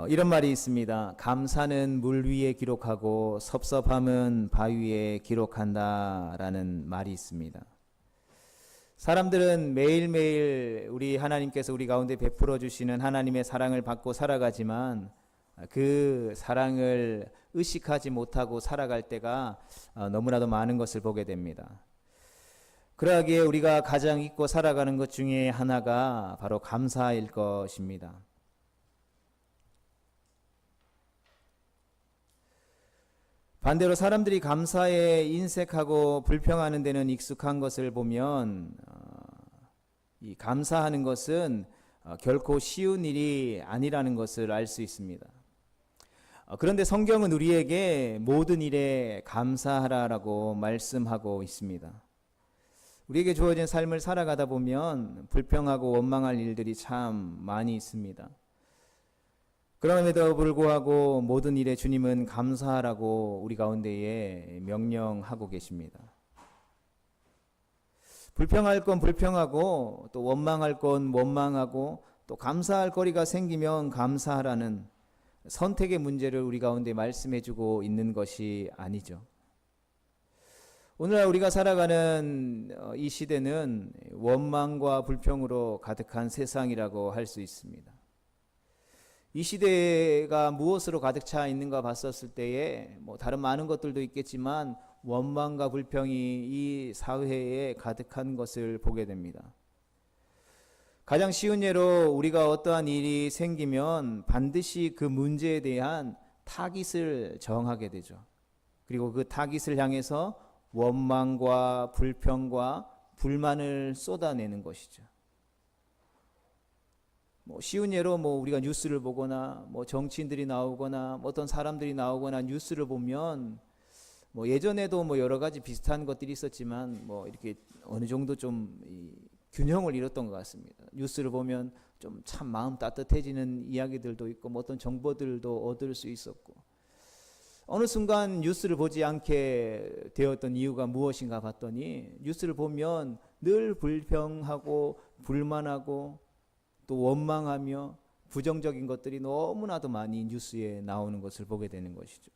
이런 말이 있습니다. 감사는 물 위에 기록하고 섭섭함은 바위 위에 기록한다라는 말이 있습니다. 사람들은 매일매일 우리 하나님께서 우리 가운데 베풀어 주시는 하나님의 사랑을 받고 살아가지만 그 사랑을 의식하지 못하고 살아갈 때가 너무나도 많은 것을 보게 됩니다. 그러하기에 우리가 가장 잊고 살아가는 것 중에 하나가 바로 감사일 것입니다. 반대로 사람들이 감사에 인색하고 불평하는 데는 익숙한 것을 보면 이 감사하는 것은 결코 쉬운 일이 아니라는 것을 알 수 있습니다. 그런데 성경은 우리에게 모든 일에 감사하라라고 말씀하고 있습니다. 우리에게 주어진 삶을 살아가다 보면 불평하고 원망할 일들이 참 많이 있습니다. 그럼에도 불구하고 모든 일에 주님은 감사하라고 우리 가운데에 명령하고 계십니다. 불평할 건 불평하고 또 원망할 건 원망하고 또 감사할 거리가 생기면 감사하라는 선택의 문제를 우리 가운데 말씀해 주고 있는 것이 아니죠. 오늘날 우리가 살아가는 이 시대는 원망과 불평으로 가득한 세상이라고 할 수 있습니다. 이 시대가 무엇으로 가득 차 있는가 봤었을 때에 다른 많은 것들도 있겠지만 원망과 불평이 이 사회에 가득한 것을 보게 됩니다. 가장 쉬운 예로 우리가 어떠한 일이 생기면 반드시 그 문제에 대한 타깃을 정하게 되죠. 그리고 그 타깃을 향해서 원망과 불평과 불만을 쏟아내는 것이죠. 쉬운 예로 우리가 뉴스를 보거나 정치인들이 나오거나 어떤 사람들이 나오거나 뉴스를 보면 예전에도 여러 가지 비슷한 것들이 있었지만 이렇게 어느 정도 좀 균형을 잃었던 것 같습니다. 뉴스를 보면 좀 참 마음 따뜻해지는 이야기들도 있고 어떤 정보들도 얻을 수 있었고, 어느 순간 뉴스를 보지 않게 되었던 이유가 무엇인가 봤더니 뉴스를 보면 늘 불평하고 불만하고 또 원망하며 부정적인 것들이 너무나도 많이 뉴스에 나오는 것을 보게 되는 것이죠.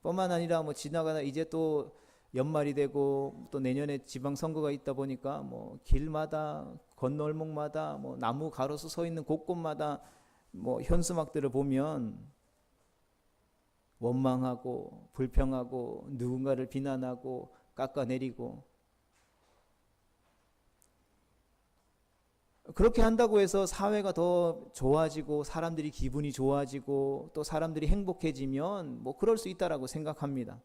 뿐만 아니라 지나가다 이제 또 연말이 되고 또 내년에 지방선거가 있다 보니까 길마다 건널목마다 나무 가로수 서 있는 곳곳마다 현수막들을 보면 원망하고 불평하고 누군가를 비난하고 깎아내리고, 그렇게 한다고 해서 사회가 더 좋아지고 사람들이 기분이 좋아지고 또 사람들이 행복해지면 그럴 수 있다라고 생각합니다.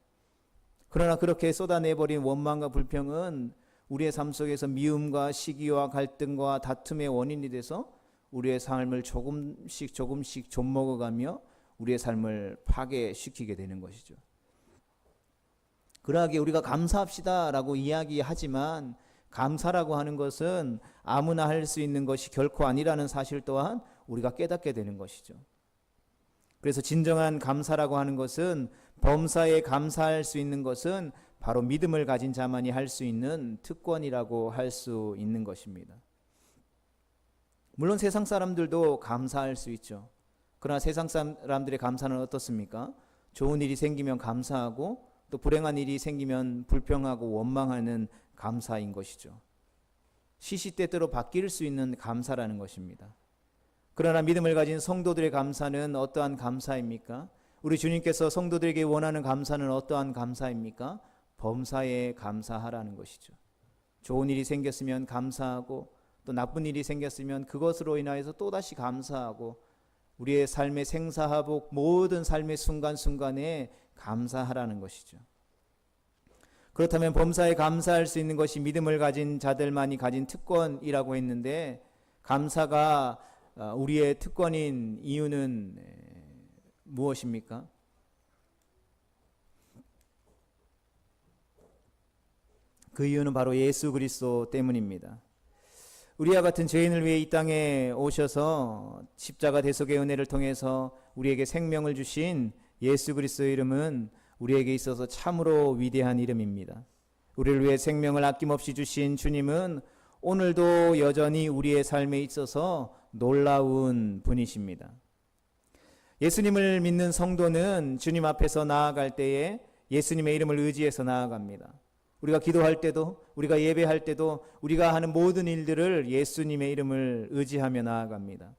그러나 그렇게 쏟아내버린 원망과 불평은 우리의 삶 속에서 미움과 시기와 갈등과 다툼의 원인이 돼서 우리의 삶을 조금씩 좀먹어가며 우리의 삶을 파괴시키게 되는 것이죠. 그러하기에 우리가 감사합시다라고 이야기하지만 감사라고 하는 것은 아무나 할 수 있는 것이 결코 아니라는 사실 또한 우리가 깨닫게 되는 것이죠. 그래서 진정한 감사라고 하는 것은, 범사에 감사할 수 있는 것은 바로 믿음을 가진 자만이 할 수 있는 특권이라고 할 수 있는 것입니다. 물론 세상 사람들도 감사할 수 있죠. 그러나 세상 사람들의 감사는 어떻습니까? 좋은 일이 생기면 감사하고 또 불행한 일이 생기면 불평하고 원망하는 감사인 것이죠. 시시때때로 바뀔 수 있는 감사라는 것입니다. 그러나 믿음을 가진 성도들의 감사는 어떠한 감사입니까? 우리 주님께서 성도들에게 원하는 감사는 어떠한 감사입니까? 범사에 감사하라는 것이죠. 좋은 일이 생겼으면 감사하고 또 나쁜 일이 생겼으면 그것으로 인하여서 또다시 감사하고 우리의 삶의 생사화복 모든 삶의 순간순간에 감사하라는 것이죠. 그렇다면 범사에 감사할 수 있는 것이 믿음을 가진 자들만이 가진 특권이라고 했는데, 감사가 우리의 특권인 이유는 무엇입니까? 그 이유는 바로 예수 그리스도 때문입니다. 우리와 같은 죄인을 위해 이 땅에 오셔서 십자가 대속의 은혜를 통해서 우리에게 생명을 주신 예수 그리스도의 이름은 우리에게 있어서 참으로 위대한 이름입니다. 우리를 위해 생명을 아낌없이 주신 주님은 오늘도 여전히 우리의 삶에 있어서 놀라운 분이십니다. 예수님을 믿는 성도는 주님 앞에서 나아갈 때에 예수님의 이름을 의지해서 나아갑니다. 우리가 기도할 때도, 우리가 예배할 때도, 우리가 하는 모든 일들을 예수님의 이름을 의지하며 나아갑니다.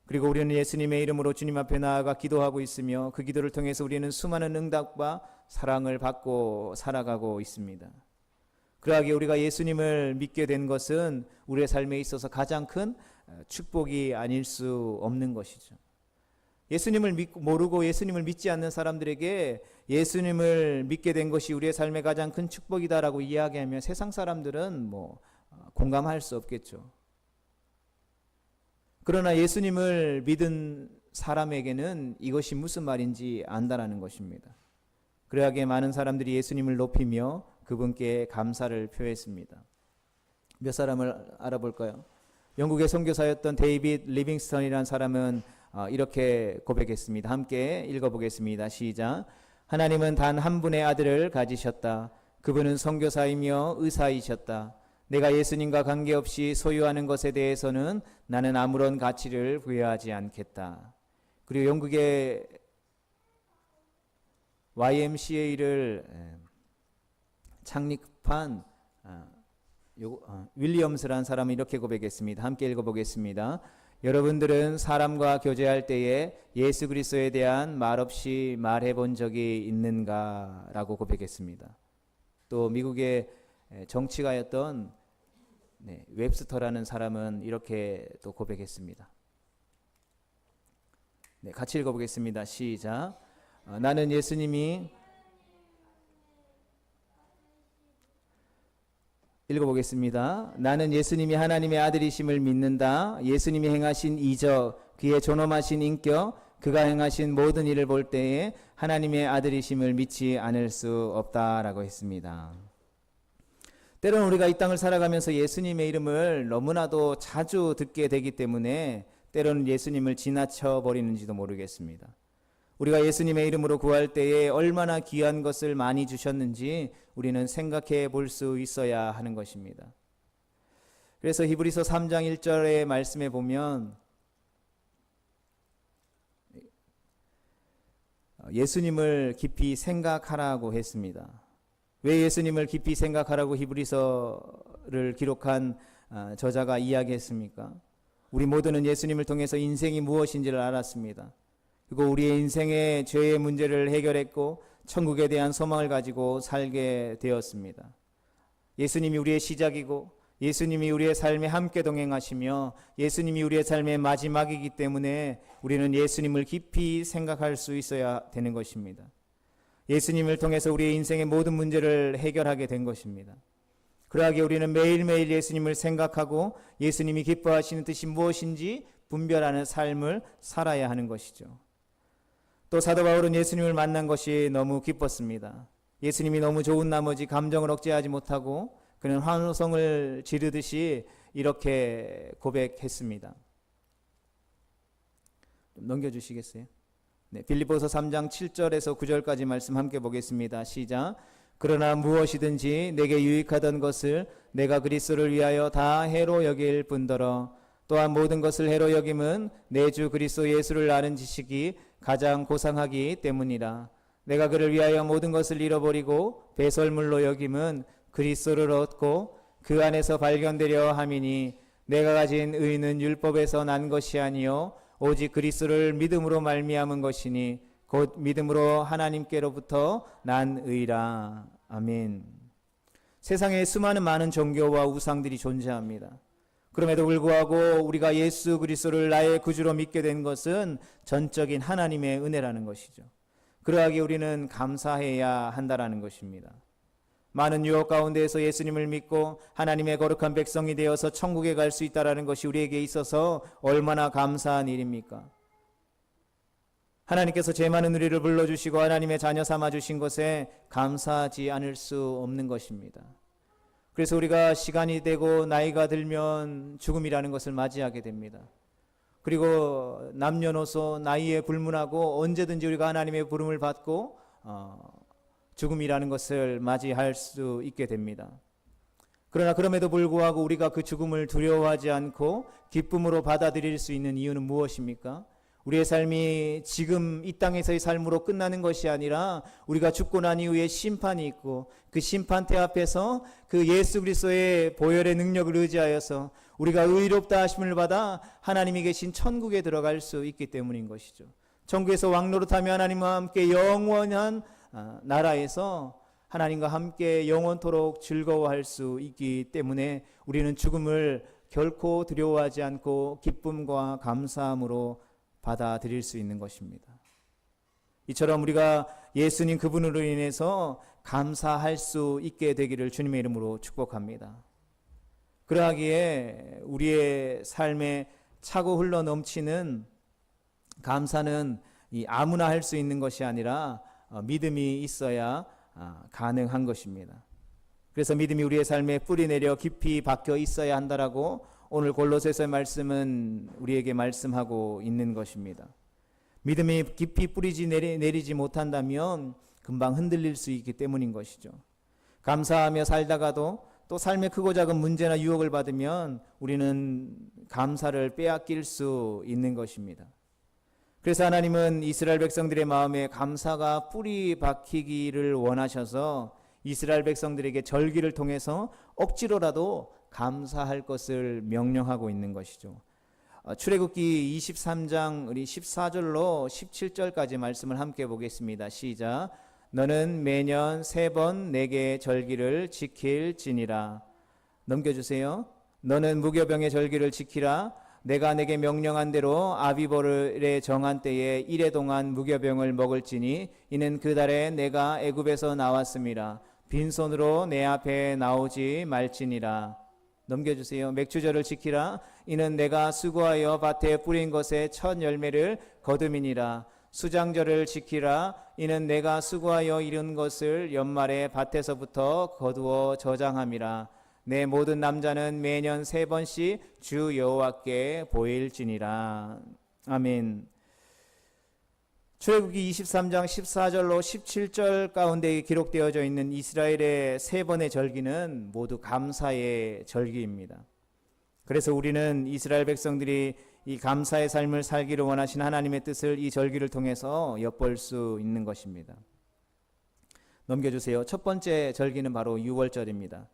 그리고 우리는 예수님의 이름으로 주님 앞에 나아가 기도하고 있으며 그 기도를 통해서 우리는 수많은 응답과 사랑을 받고 살아가고 있습니다. 그러하기에 우리가 예수님을 믿게 된 것은 우리의 삶에 있어서 가장 큰 축복이 아닐 수 없는 것이죠. 예수님을 모르고 예수님을 믿지 않는 사람들에게 예수님을 믿게 된 것이 우리의 삶의 가장 큰 축복이다라고 이야기하면 세상 사람들은 공감할 수 없겠죠. 그러나 예수님을 믿은 사람에게는 이것이 무슨 말인지 안다라는 것입니다. 그러하기에 많은 사람들이 예수님을 높이며 그분께 감사를 표했습니다. 몇 사람을 알아볼까요? 영국의 선교사였던 데이빗 리빙스턴이라는 사람은 이렇게 고백했습니다. 함께 읽어보겠습니다. 시작. 하나님은 단 한 분의 아들을 가지셨다. 그분은 선교사이며 의사이셨다. 내가 예수님과 관계없이 소유하는 것에 대해서는 나는 아무런 가치를 부여하지 않겠다. 그리고 영국의 YMCA를 창립한 윌리엄스라는 사람은 이렇게 고백했습니다. 함께 읽어보겠습니다. 여러분들은 사람과 교제할 때에 예수 그리스도에 대한 말없이 말해본 적이 있는가? 라고 고백했습니다. 또 미국의 정치가였던 웹스터라는 사람은 이렇게 또 고백했습니다. 같이 읽어보겠습니다. 시작. 나는 예수님이 읽어보겠습니다. 나는 예수님이 하나님의 아들이심을 믿는다. 예수님이 행하신 이적, 그의 존엄하신 인격, 그가 행하신 모든 일을 볼 때에 하나님의 아들이심을 믿지 않을 수 없다라고 했습니다. 때로는 우리가 이 땅을 살아가면서 예수님의 이름을 너무나도 자주 듣게 되기 때문에 때로는 예수님을 지나쳐 버리는지도 모르겠습니다. 우리가 예수님의 이름으로 구할 때에 얼마나 귀한 것을 많이 주셨는지 우리는 생각해 볼 수 있어야 하는 것입니다. 그래서 히브리서 3장 1절의 말씀에 보면 예수님을 깊이 생각하라고 했습니다. 왜 예수님을 깊이 생각하라고 히브리서를 기록한 저자가 이야기했습니까? 우리 모두는 예수님을 통해서 인생이 무엇인지를 알았습니다. 그리고 우리의 인생의 죄의 문제를 해결했고 천국에 대한 소망을 가지고 살게 되었습니다. 예수님이 우리의 시작이고 예수님이 우리의 삶에 함께 동행하시며 예수님이 우리의 삶의 마지막이기 때문에 우리는 예수님을 깊이 생각할 수 있어야 되는 것입니다. 예수님을 통해서 우리의 인생의 모든 문제를 해결하게 된 것입니다. 그러하기에 우리는 매일매일 예수님을 생각하고 예수님이 기뻐하시는 뜻이 무엇인지 분별하는 삶을 살아야 하는 것이죠. 또 사도 바울은 예수님을 만난 것이 너무 기뻤습니다. 예수님이 너무 좋은 나머지 감정을 억제하지 못하고 그는 환호성을 지르듯이 이렇게 고백했습니다. 좀 넘겨주시겠어요? 빌립보서 3장 7절에서 9절까지 말씀 함께 보겠습니다. 시작. 그러나 무엇이든지 내게 유익하던 것을 내가 그리스도를 위하여 다 해로 여길 뿐더러 또한 모든 것을 해로 여김은 내 주 그리스도 예수를 아는 지식이 가장 고상하기 때문이라. 내가 그를 위하여 모든 것을 잃어버리고 배설물로 여김은 그리스도를 얻고 그 안에서 발견되려 함이니 내가 가진 의는 율법에서 난 것이 아니요 오직 그리스도를 믿음으로 말미암은 것이니 곧 믿음으로 하나님께로부터 난 의라. 아멘. 세상에 수많은 많은 종교와 우상들이 존재합니다. 그럼에도 불구하고 우리가 예수 그리스도를 나의 구주로 믿게 된 것은 전적인 하나님의 은혜라는 것이죠. 그러하기에 우리는 감사해야 한다라는 것입니다. 많은 유혹 가운데에서 예수님을 믿고 하나님의 거룩한 백성이 되어서 천국에 갈 수 있다는 것이 우리에게 있어서 얼마나 감사한 일입니까? 하나님께서 죄 많은 우리를 불러주시고 하나님의 자녀 삼아주신 것에 감사하지 않을 수 없는 것입니다. 그래서 우리가 시간이 되고 나이가 들면 죽음이라는 것을 맞이하게 됩니다. 그리고 남녀노소 나이에 불문하고 언제든지 우리가 하나님의 부름을 받고 죽음이라는 것을 맞이할 수 있게 됩니다. 그러나 그럼에도 불구하고 우리가 그 죽음을 두려워하지 않고 기쁨으로 받아들일 수 있는 이유는 무엇입니까? 우리의 삶이 지금 이 땅에서의 삶으로 끝나는 것이 아니라 우리가 죽고 난 이후에 심판이 있고 그 심판대 앞에서 그 예수 그리스도의 보혈의 능력을 의지하여서 우리가 의롭다 하심을 받아 하나님이 계신 천국에 들어갈 수 있기 때문인 것이죠. 천국에서 왕노릇하며 하나님과 함께 영원한 나라에서 하나님과 함께 영원토록 즐거워할 수 있기 때문에 우리는 죽음을 결코 두려워하지 않고 기쁨과 감사함으로 받아들일 수 있는 것입니다. 이처럼 우리가 예수님 그분으로 인해서 감사할 수 있게 되기를 주님의 이름으로 축복합니다. 그러하기에 우리의 삶에 차고 흘러 넘치는 감사는 아무나 할 수 있는 것이 아니라 믿음이 있어야 가능한 것입니다. 그래서 믿음이 우리의 삶에 뿌리 내려 깊이 박혀 있어야 한다라고 오늘 골로새서의 말씀은 우리에게 말씀하고 있는 것입니다. 믿음이 깊이 뿌리지 내리지 못한다면 금방 흔들릴 수 있기 때문인 것이죠. 감사하며 살다가도 또 삶의 크고 작은 문제나 유혹을 받으면 우리는 감사를 빼앗길 수 있는 것입니다. 그래서 하나님은 이스라엘 백성들의 마음에 감사가 뿌리 박히기를 원하셔서 이스라엘 백성들에게 절기를 통해서 억지로라도 감사할 것을 명령하고 있는 것이죠. 출애굽기 23장 우리 14절로 17절까지 말씀을 함께 보겠습니다. 시작. 너는 매년 3번 내게 절기를 지킬지니라. 넘겨주세요. 너는 무교병의 절기를 지키라. 내가 내게 명령한 대로 아비보르의 정한 때에 1해 동안 무교병을 먹을지니 이는 그 달에 내가 애굽에서 나왔음이라. 빈손으로 내 앞에 나오지 말지니라. 넘겨주세요. 맥주절을 지키라. 이는 내가 수고하여 밭에 뿌린 것의 첫 열매를 거둠이니라. 수장절을 지키라. 이는 내가 수고하여 이룬 것을 연말에 밭에서부터 거두어 저장함이라. 내 모든 남자는 매년 3번씩 주 여호와께 보일지니라. 아멘. 출애굽기 23장 14절로 17절 가운데 기록되어져 있는 이스라엘의 3번의 절기는 모두 감사의 절기입니다. 그래서 우리는 이스라엘 백성들이 이 감사의 삶을 살기를 원하신 하나님의 뜻을 이 절기를 통해서 엿볼 수 있는 것입니다. 넘겨주세요. 첫 번째 절기는 바로 유월절입니다.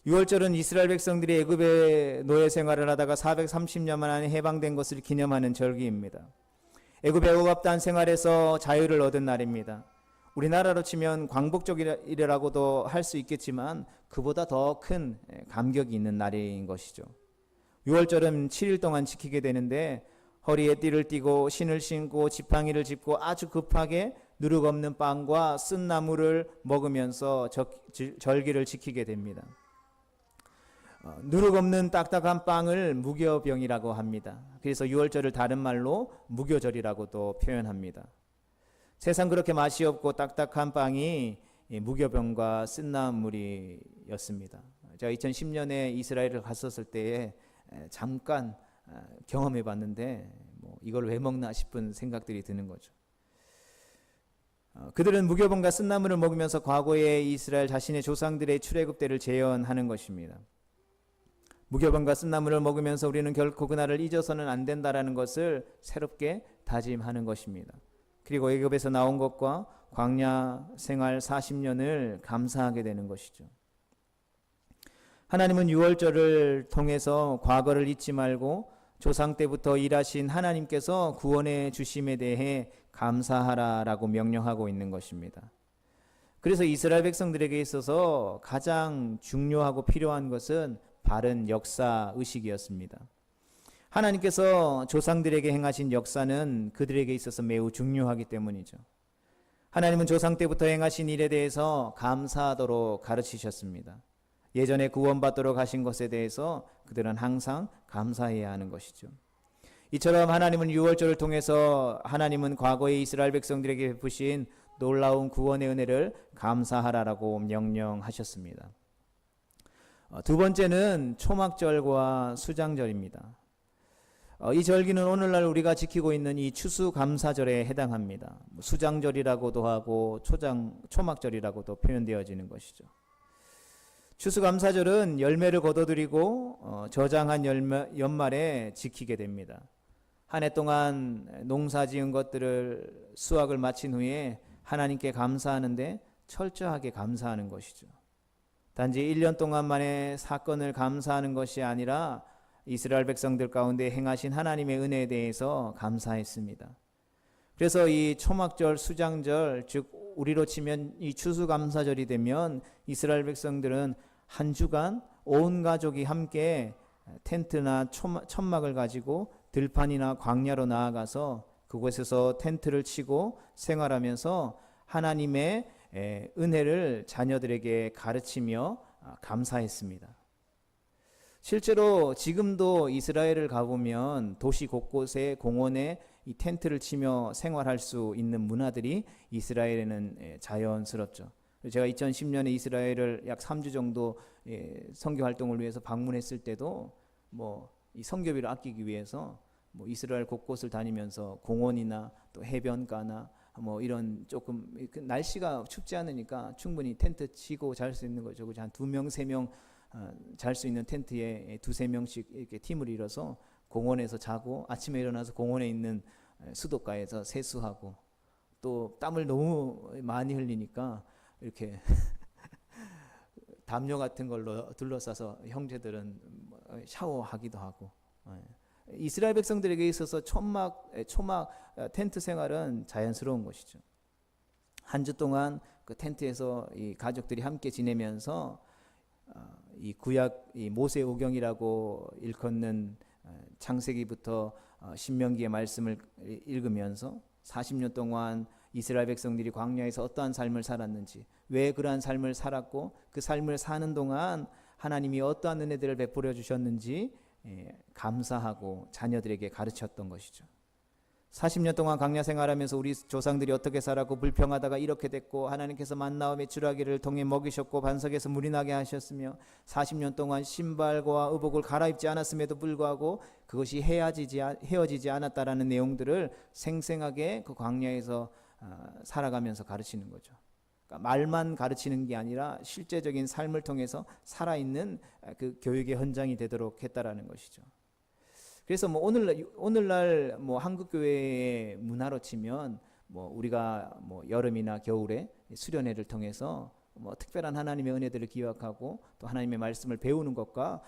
유월절은 이스라엘 백성들이 애굽의 노예 생활을 하다가 430년 만에 해방된 것을 기념하는 절기입니다. 애굽의 억압된 생활에서 자유를 얻은 날입니다. 우리나라로 치면 광복절이라고도 할 수 있겠지만 그보다 더 큰 감격이 있는 날인 것이죠. 유월절은 7일 동안 지키게 되는데 허리에 띠를 띠고 신을 신고 지팡이를 짚고 아주 급하게 누룩 없는 빵과 쓴 나물을 먹으면서 절기를 지키게 됩니다. 누룩 없는 딱딱한 빵을 무교병이라고 합니다. 그래서 유월절을 다른 말로 무교절이라고도 표현합니다. 세상 그렇게 맛이 없고 딱딱한 빵이 무교병과 쓴나물이었습니다. 제가 2010년에 이스라엘을 갔었을 때에 잠깐 경험해 봤는데 이걸 왜 먹나 싶은 생각들이 드는 거죠. 그들은 무교병과 쓴나물을 먹으면서 과거의 이스라엘 자신의 조상들의 출애굽 때를 재현하는 것입니다. 무교병과 쓴나물을 먹으면서 우리는 결코 그날을 잊어서는 안 된다라는 것을 새롭게 다짐하는 것입니다. 그리고 애굽에서 나온 것과 광야 생활 40년을 감사하게 되는 것이죠. 하나님은 유월절을 통해서 과거를 잊지 말고 조상 때부터 일하신 하나님께서 구원해 주심에 대해 감사하라라고 명령하고 있는 것입니다. 그래서 이스라엘 백성들에게 있어서 가장 중요하고 필요한 것은 바른 역사 의식이었습니다. 하나님께서 조상들에게 행하신 역사는 그들에게 있어서 매우 중요하기 때문이죠. 하나님은 조상 때부터 행하신 일에 대해서 감사하도록 가르치셨습니다. 예전에 구원받도록 하신 것에 대해서 그들은 항상 감사해야 하는 것이죠. 이처럼 하나님은 유월절을 통해서 하나님은 과거의 이스라엘 백성들에게 베푸신 놀라운 구원의 은혜를 감사하라라고 명령하셨습니다. 두 번째는 초막절과 수장절입니다. 이 절기는 오늘날 우리가 지키고 있는 이 추수감사절에 해당합니다. 수장절이라고도 하고 초막절이라고도 표현되어지는 것이죠. 추수감사절은 열매를 거둬들이고 저장한 연말에 지키게 됩니다. 한 해 동안 농사 지은 것들을 수확을 마친 후에 하나님께 감사하는데 철저하게 감사하는 것이죠. 단지 1년 동안만의 사건을 감사하는 것이 아니라 이스라엘 백성들 가운데 행하신 하나님의 은혜에 대해서 감사했습니다. 그래서 이 초막절, 수장절, 즉 우리로 치면 이 추수감사절이 되면 이스라엘 백성들은 한 주간 온 가족이 함께 텐트나 천막을 가지고 들판이나 광야로 나아가서 그곳에서 텐트를 치고 생활하면서 하나님의 은혜를 자녀들에게 가르치며 감사했습니다. 실제로 지금도 이스라엘을 가보면 도시 곳곳에 공원에 이 텐트를 치며 생활할 수 있는 문화들이 이스라엘에는 자연스럽죠. 제가 2010년에 이스라엘을 약 3주 정도 선교 활동을 위해서 방문했을 때도 이 선교비를 아끼기 위해서 이스라엘 곳곳을 다니면서 공원이나 또 해변가나 이런 조금 날씨가 춥지 않으니까 충분히 텐트 치고 잘 수 있는 거죠. 한 2명, 3명 잘 수 있는 텐트에 2-3명씩 이렇게 팀을 이뤄서 공원에서 자고 아침에 일어나서 공원에 있는 수도가에서 세수하고 또 땀을 너무 많이 흘리니까 이렇게 담요 같은 걸로 둘러싸서 형제들은 샤워하기도 하고. 이스라엘 백성들에게 있어서 초막 텐트 생활은 자연스러운 것이죠. 한 주 동안 그 텐트에서 이 가족들이 함께 지내면서 이 구약 이 모세오경이라고 일컫는 창세기부터 신명기의 말씀을 읽으면서 40년 동안 이스라엘 백성들이 광야에서 어떠한 삶을 살았는지, 왜 그러한 삶을 살았고 그 삶을 사는 동안 하나님이 어떠한 은혜들을 베풀어 주셨는지 감사하고 자녀들에게 가르쳤던 것이죠. 40년 동안 광야 생활하면서 우리 조상들이 어떻게 살았고 불평하다가 이렇게 됐고 하나님께서 만나와 메추라기를 통해 먹이셨고 반석에서 물이 나게 하셨으며 40년 동안 신발과 의복을 갈아입지 않았음에도 불구하고 그것이 헤어지지 않았다라는 내용들을 생생하게 그 광야에서 살아가면서 가르치는 거죠. 그러니까 말만 가르치는 게 아니라 실제적인 삶을 통해서 살아있는 그 교육의 현장이 되도록 했다라는 것이죠. 그래서 오늘날 한국 교회의 문화로 치면 우리가 여름이나 겨울에 수련회를 통해서 특별한 하나님의 은혜들을 기억하고 또 하나님의 말씀을 배우는 것과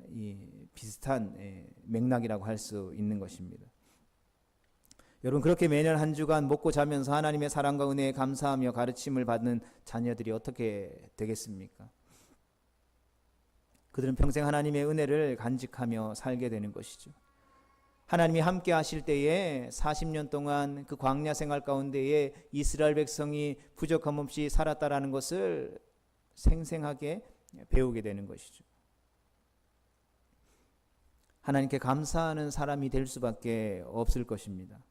이 비슷한 맥락이라고 할 수 있는 것입니다. 여러분, 그렇게 매년 한 주간 먹고 자면서 하나님의 사랑과 은혜에 감사하며 가르침을 받는 자녀들이 어떻게 되겠습니까? 그들은 평생 하나님의 은혜를 간직하며 살게 되는 것이죠. 하나님이 함께 하실 때에 40년 동안 그 광야 생활 가운데에 이스라엘 백성이 부족함 없이 살았다라는 것을 생생하게 배우게 되는 것이죠. 하나님께 감사하는 사람이 될 수밖에 없을 것입니다.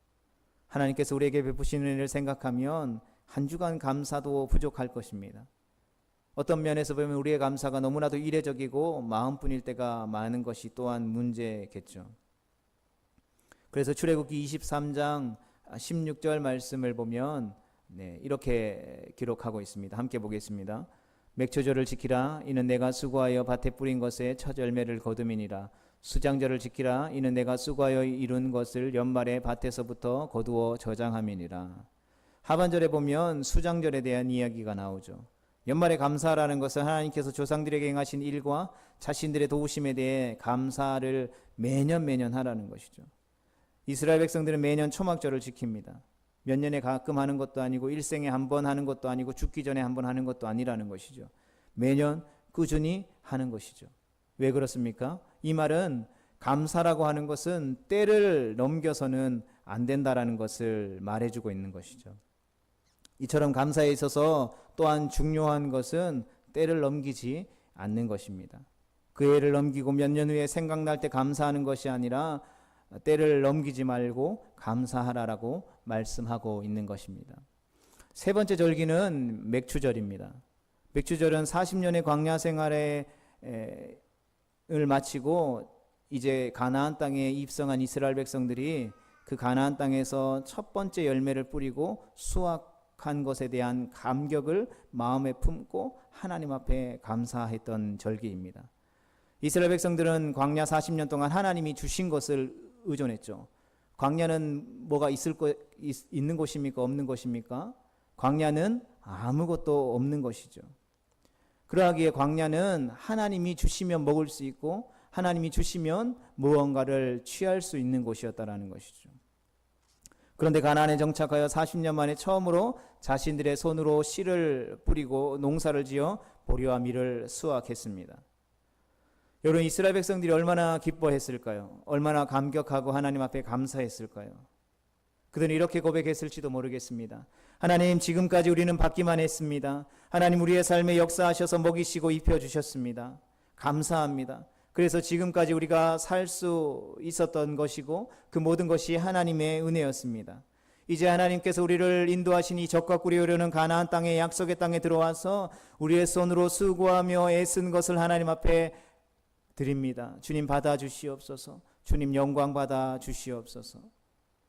하나님께서 우리에게 베푸신 은혜를 생각하면 한 주간 감사도 부족할 것입니다. 어떤 면에서 보면 우리의 감사가 너무나도 이례적이고 마음뿐일 때가 많은 것이 또한 문제겠죠. 그래서 출애굽기 23장 16절 말씀을 보면 이렇게 기록하고 있습니다. 함께 보겠습니다. 맥초절을 지키라. 이는 내가 수고하여 밭에 뿌린 것에 첫 열매를 거둠이니라. 수장절을 지키라. 이는 내가 수고하여 이룬 것을 연말에 밭에서부터 거두어 저장함이니라. 하반절에 보면 수장절에 대한 이야기가 나오죠. 연말에 감사라는 것은 하나님께서 조상들에게 행하신 일과 자신들의 도우심에 대해 감사를 매년 하라는 것이죠. 이스라엘 백성들은 매년 초막절을 지킵니다. 몇 년에 가끔 하는 것도 아니고 일생에 한 번 하는 것도 아니고 죽기 전에 한 번 하는 것도 아니라는 것이죠. 매년 꾸준히 하는 것이죠. 왜 그렇습니까? 이 말은 감사라고 하는 것은 때를 넘겨서는 안 된다라는 것을 말해주고 있는 것이죠. 이처럼 감사에 있어서 또한 중요한 것은 때를 넘기지 않는 것입니다. 그 해를 넘기고 몇 년 후에 생각날 때 감사하는 것이 아니라 때를 넘기지 말고 감사하라라고 말씀하고 있는 것입니다. 세 번째 절기는 맥추절입니다. 맥추절은 40년의 광야 생활을 마치고 이제 가나안 땅에 입성한 이스라엘 백성들이 그 가나안 땅에서 첫 번째 열매를 뿌리고 수확한 것에 대한 감격을 마음에 품고 하나님 앞에 감사했던 절기입니다. 이스라엘 백성들은 광야 40년 동안 하나님이 주신 것을 의존했죠. 광야는 뭐가 있는 곳입니까? 없는 곳입니까? 광야는 아무것도 없는 것이죠. 그러하기에 광야는 하나님이 주시면 먹을 수 있고 하나님이 주시면 무언가를 취할 수 있는 곳이었다라는 것이죠. 그런데 가나안에 정착하여 40년 만에 처음으로 자신들의 손으로 씨를 뿌리고 농사를 지어 보리와 밀을 수확했습니다. 여러분, 이스라엘 백성들이 얼마나 기뻐했을까요? 얼마나 감격하고 하나님 앞에 감사했을까요? 그들은 이렇게 고백했을지도 모르겠습니다. 하나님, 지금까지 우리는 받기만 했습니다. 하나님, 우리의 삶에 역사하셔서 먹이시고 입혀주셨습니다. 감사합니다. 그래서 지금까지 우리가 살 수 있었던 것이고 그 모든 것이 하나님의 은혜였습니다. 이제 하나님께서 우리를 인도하시니 적과 꿀이 흐르는 가나안 땅의 약속의 땅에 들어와서 우리의 손으로 수고하며 애쓴 것을 하나님 앞에 드립니다. 주님 받아주시옵소서. 주님 영광 받아주시옵소서.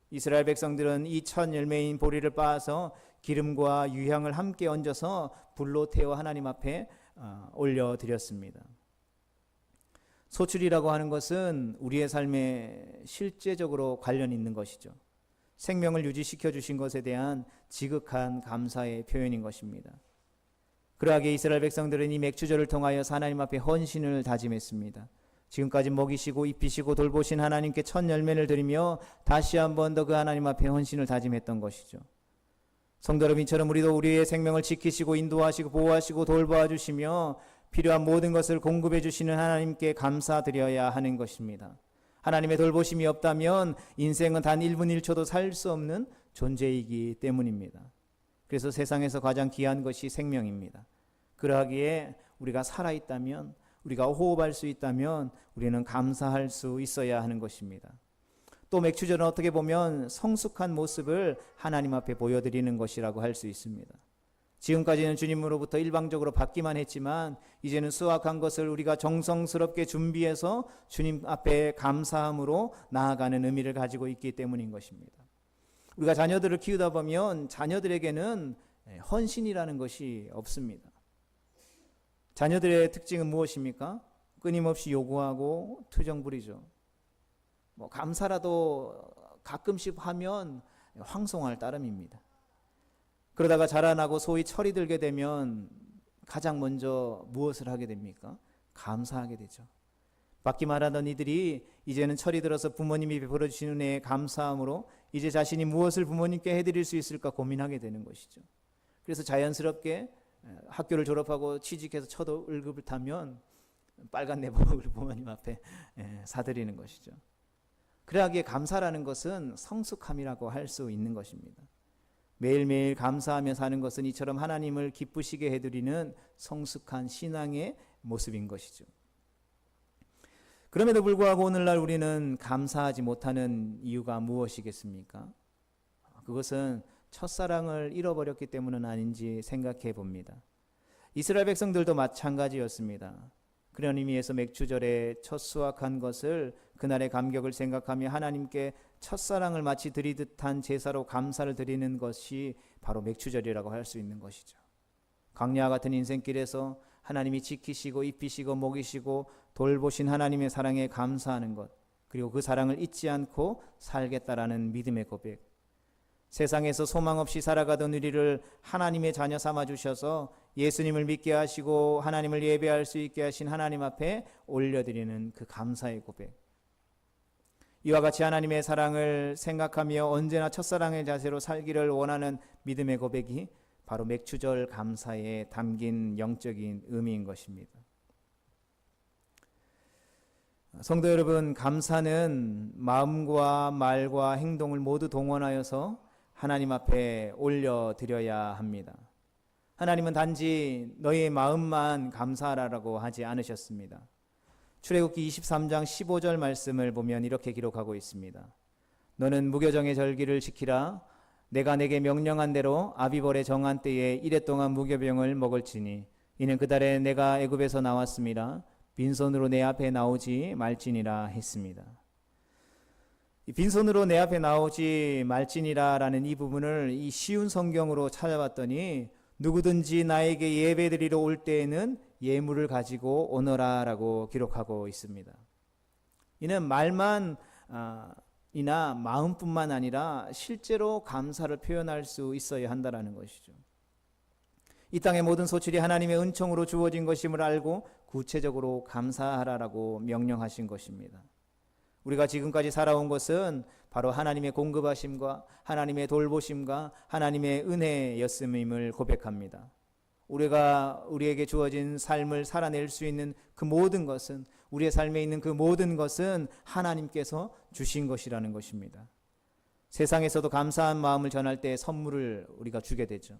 이스라엘 백성들은 이 첫 열매인 보리를 빻아서 기름과 유향을 함께 얹어서 불로 태워 하나님 앞에 올려드렸습니다. 소출이라고 하는 것은 우리의 삶에 실제적으로 관련 있는 것이죠. 생명을 유지시켜 주신 것에 대한 지극한 감사의 표현인 것입니다. 그러하기에 이스라엘 백성들은 이 맥주절을 통하여 하나님 앞에 헌신을 다짐했습니다. 지금까지 먹이시고 입히시고 돌보신 하나님께 첫 열매를 드리며 다시 한 번 더 그 하나님 앞에 헌신을 다짐했던 것이죠. 성도 여러분처럼 우리도 우리의 생명을 지키시고 인도하시고 보호하시고 돌보아 주시며 필요한 모든 것을 공급해 주시는 하나님께 감사드려야 하는 것입니다. 하나님의 돌보심이 없다면 인생은 단 1분 1초도 살 수 없는 존재이기 때문입니다. 그래서 세상에서 가장 귀한 것이 생명입니다. 그러하기에 우리가 살아있다면, 우리가 호흡할 수 있다면 우리는 감사할 수 있어야 하는 것입니다. 또 맥주절은 어떻게 보면 성숙한 모습을 하나님 앞에 보여드리는 것이라고 할 수 있습니다. 지금까지는 주님으로부터 일방적으로 받기만 했지만 이제는 수확한 것을 우리가 정성스럽게 준비해서 주님 앞에 감사함으로 나아가는 의미를 가지고 있기 때문인 것입니다. 우리가 자녀들을 키우다 보면 자녀들에게는 헌신이라는 것이 없습니다. 자녀들의 특징은 무엇입니까? 끊임없이 요구하고 투정 부리죠. 감사라도 가끔씩 하면 황송할 따름입니다. 그러다가 자라나고 소위 철이 들게 되면 가장 먼저 무엇을 하게 됩니까? 감사하게 되죠. 받기만 하던 이들이 이제는 철이 들어서 부모님이 베풀어 주시는 은혜에 감사함으로 이제 자신이 무엇을 부모님께 해드릴 수 있을까 고민하게 되는 것이죠. 그래서 자연스럽게 학교를 졸업하고 취직해서 첫 월급을 타면 빨간 내복을 부모님 앞에 사드리는 것이죠. 그러하기에 감사라는 것은 성숙함이라고 할 수 있는 것입니다. 매일매일 감사하며 사는 것은 이처럼 하나님을 기쁘시게 해드리는 성숙한 신앙의 모습인 것이죠. 그럼에도 불구하고 오늘날 우리는 감사하지 못하는 이유가 무엇이겠습니까? 그것은 첫사랑을 잃어버렸기 때문은 아닌지 생각해 봅니다. 이스라엘 백성들도 마찬가지였습니다. 그런 의미에서 맥주절에 첫 수확한 것을 그날의 감격을 생각하며 하나님께 첫사랑을 마치 드리듯 한 제사로 감사를 드리는 것이 바로 맥주절이라고 할 수 있는 것이죠. 광야와 같은 인생길에서 하나님이 지키시고 입히시고 먹이시고 돌보신 하나님의 사랑에 감사하는 것, 그리고 그 사랑을 잊지 않고 살겠다라는 믿음의 고백, 세상에서 소망 없이 살아가던 우리를 하나님의 자녀 삼아 주셔서 예수님을 믿게 하시고 하나님을 예배할 수 있게 하신 하나님 앞에 올려드리는 그 감사의 고백, 이와 같이 하나님의 사랑을 생각하며 언제나 첫사랑의 자세로 살기를 원하는 믿음의 고백이 바로 맥주절 감사에 담긴 영적인 의미인 것입니다. 성도 여러분, 감사는 마음과 말과 행동을 모두 동원하여서 하나님 앞에 올려드려야 합니다. 하나님은 단지 너희의 마음만 감사하라고 하지 않으셨습니다. 출애굽기 23장 15절 말씀을 보면 이렇게 기록하고 있습니다. 너는 무교정의 절기를 지키라. 내가 내게 명령한 대로 아비벌의 정한 때에 이래 동안 무교병을 먹을지니 이는 그 달에 내가 애굽에서 나왔습니다. 빈손으로 내 앞에 나오지 말지니라 했습니다. 빈손으로 내 앞에 나오지 말지니라라는 이 부분을 이 쉬운 성경으로 찾아봤더니 누구든지 나에게 예배드리러 올 때에는 예물을 가지고 오너라라고 기록하고 있습니다. 이는 말만 이나 마음뿐만 아니라 실제로 감사를 표현할 수 있어야 한다는 것이죠. 이 땅의 모든 소출이 하나님의 은총으로 주어진 것임을 알고 구체적으로 감사하라라고 명령하신 것입니다. 우리가 지금까지 살아온 것은 바로 하나님의 공급하심과 하나님의 돌보심과 하나님의 은혜였음임을 고백합니다. 우리에게 주어진 삶을 살아낼 수 있는 그 모든 것은, 우리의 삶에 있는 그 모든 것은 하나님께서 주신 것이라는 것입니다. 세상에서도 감사한 마음을 전할 때 선물을 우리가 주게 되죠.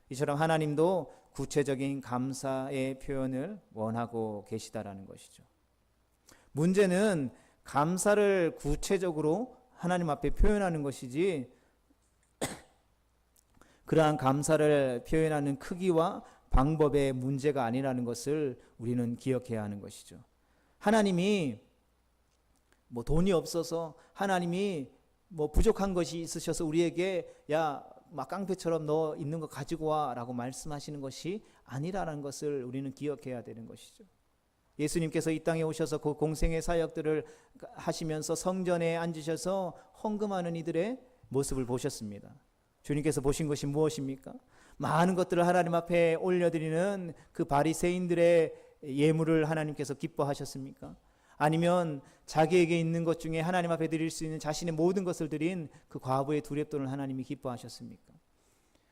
이처럼 하나님도 구체적인 감사의 표현을 원하고 계시다라는 것이죠. 문제는 감사를 구체적으로 하나님 앞에 표현하는 것이지, 그러한 감사를 표현하는 크기와 방법의 문제가 아니라는 것을 우리는 기억해야 하는 것이죠. 하나님이 돈이 없어서, 하나님이 부족한 것이 있으셔서 우리에게 막 깡패처럼 너 있는 거 가지고 와 라고 말씀하시는 것이 아니라는 것을 우리는 기억해야 되는 것이죠. 예수님께서 이 땅에 오셔서 그 공생의 사역들을 하시면서 성전에 앉으셔서 헌금하는 이들의 모습을 보셨습니다. 주님께서 보신 것이 무엇입니까? 많은 것들을 하나님 앞에 올려드리는 그 바리새인들의 예물을 하나님께서 기뻐하셨습니까? 아니면 자기에게 있는 것 중에 하나님 앞에 드릴 수 있는 자신의 모든 것을 드린 그 과부의 두렵돈을 하나님이 기뻐하셨습니까?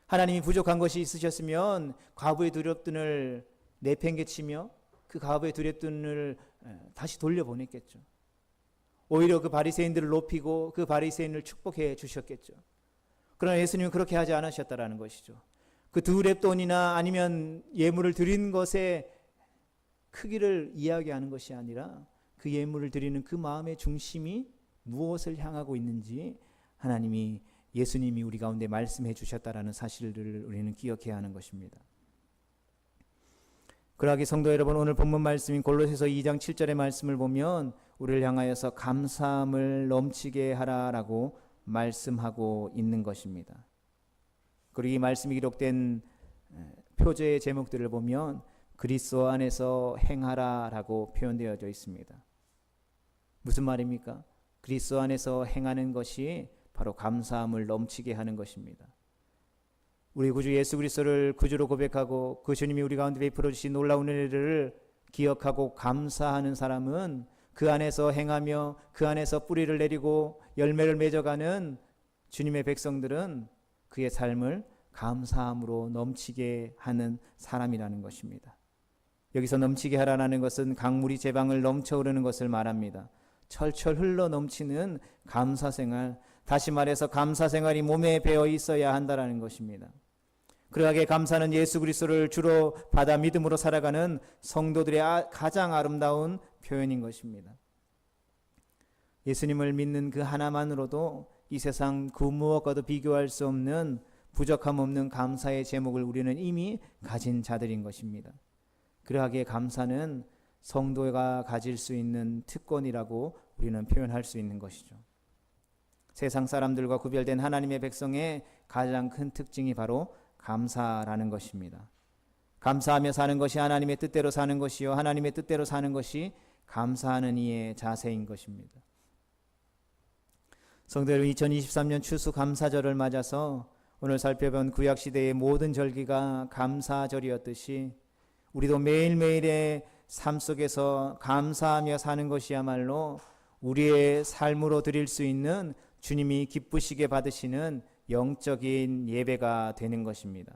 하나님이 부족한 것이 있으셨으면 과부의 두렵돈을 내팽개치며 그 과부의 두렵돈을 다시 돌려보냈겠죠. 오히려 그 바리새인들을 높이고 그 바리새인을 축복해 주셨겠죠. 그러나 예수님은 그렇게 하지 않으셨다라는 것이죠. 그 두렙돈이나 아니면 예물을 드린 것의 크기를 이야기하는 것이 아니라 그 예물을 드리는 그 마음의 중심이 무엇을 향하고 있는지 예수님이 우리 가운데 말씀해 주셨다라는 사실을 우리는 기억해야 하는 것입니다. 그러하기 성도 여러분, 오늘 본문 말씀인 골로새서 2장 7절의 말씀을 보면 우리를 향하여서 감사함을 넘치게 하라라고 말씀하고 있는 것입니다. 그리고 이 말씀이 기록된 표제의 제목들을 보면 그리스도 안에서 행하라라고 표현되어져 있습니다. 무슨 말입니까? 그리스도 안에서 행하는 것이 바로 감사함을 넘치게 하는 것입니다. 우리 구주 예수 그리스도를 구주로 고백하고 그 주님이 우리 가운데 베풀어 주신 놀라운 은혜를 기억하고 감사하는 사람은 그 안에서 행하며 그 안에서 뿌리를 내리고 열매를 맺어가는 주님의 백성들은 그의 삶을 감사함으로 넘치게 하는 사람이라는 것입니다. 여기서 넘치게 하라는 것은 강물이 제방을 넘쳐 흐르는 것을 말합니다. 철철 흘러 넘치는 감사생활, 다시 말해서 감사생활이 몸에 배어 있어야 한다는 것입니다. 그러하게 감사는 예수 그리스도를 주로 받아 믿음으로 살아가는 성도들의 가장 아름다운 표현인 것입니다. 예수님을 믿는 그 하나만으로도 이 세상 그 무엇과도 비교할 수 없는 부족함 없는 감사의 제목을 우리는 이미 가진 자들인 것입니다. 그러하기에 감사는 성도가 가질 수 있는 특권이라고 우리는 표현할 수 있는 것이죠. 세상 사람들과 구별된 하나님의 백성의 가장 큰 특징이 바로 감사라는 것입니다. 감사하며 사는 것이 하나님의 뜻대로 사는 것이요, 하나님의 뜻대로 사는 것이 감사하는 이의 자세인 것입니다. 성도 여러분, 2023년 추수감사절을 맞아서 오늘 살펴본 구약시대의 모든 절기가 감사절이었듯이 우리도 매일매일의 삶 속에서 감사하며 사는 것이야말로 우리의 삶으로 드릴 수 있는 주님이 기쁘시게 받으시는 영적인 예배가 되는 것입니다.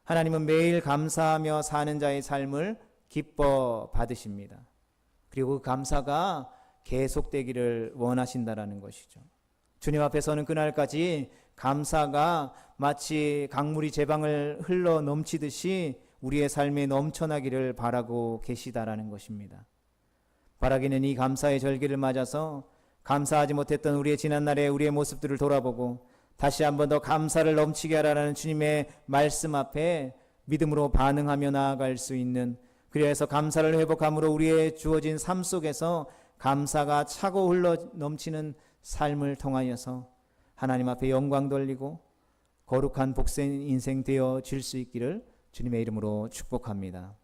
하나님은 매일 감사하며 사는 자의 삶을 기뻐 받으십니다. 그리고 그 감사가 계속되기를 원하신다라는 것이죠. 주님 앞에 서는 그날까지 감사가 마치 강물이 제방을 흘러 넘치듯이 우리의 삶에 넘쳐나기를 바라고 계시다라는 것입니다. 바라기는 이 감사의 절기를 맞아서 감사하지 못했던 우리의 지난날의 우리의 모습들을 돌아보고 다시 한 번 더 감사를 넘치게 하라는 주님의 말씀 앞에 믿음으로 반응하며 나아갈 수 있는, 그래서 감사를 회복함으로 우리의 주어진 삶 속에서 감사가 차고 흘러 넘치는 삶을 통하여서 하나님 앞에 영광 돌리고 거룩한 복된 인생 되어질 수 있기를 주님의 이름으로 축복합니다.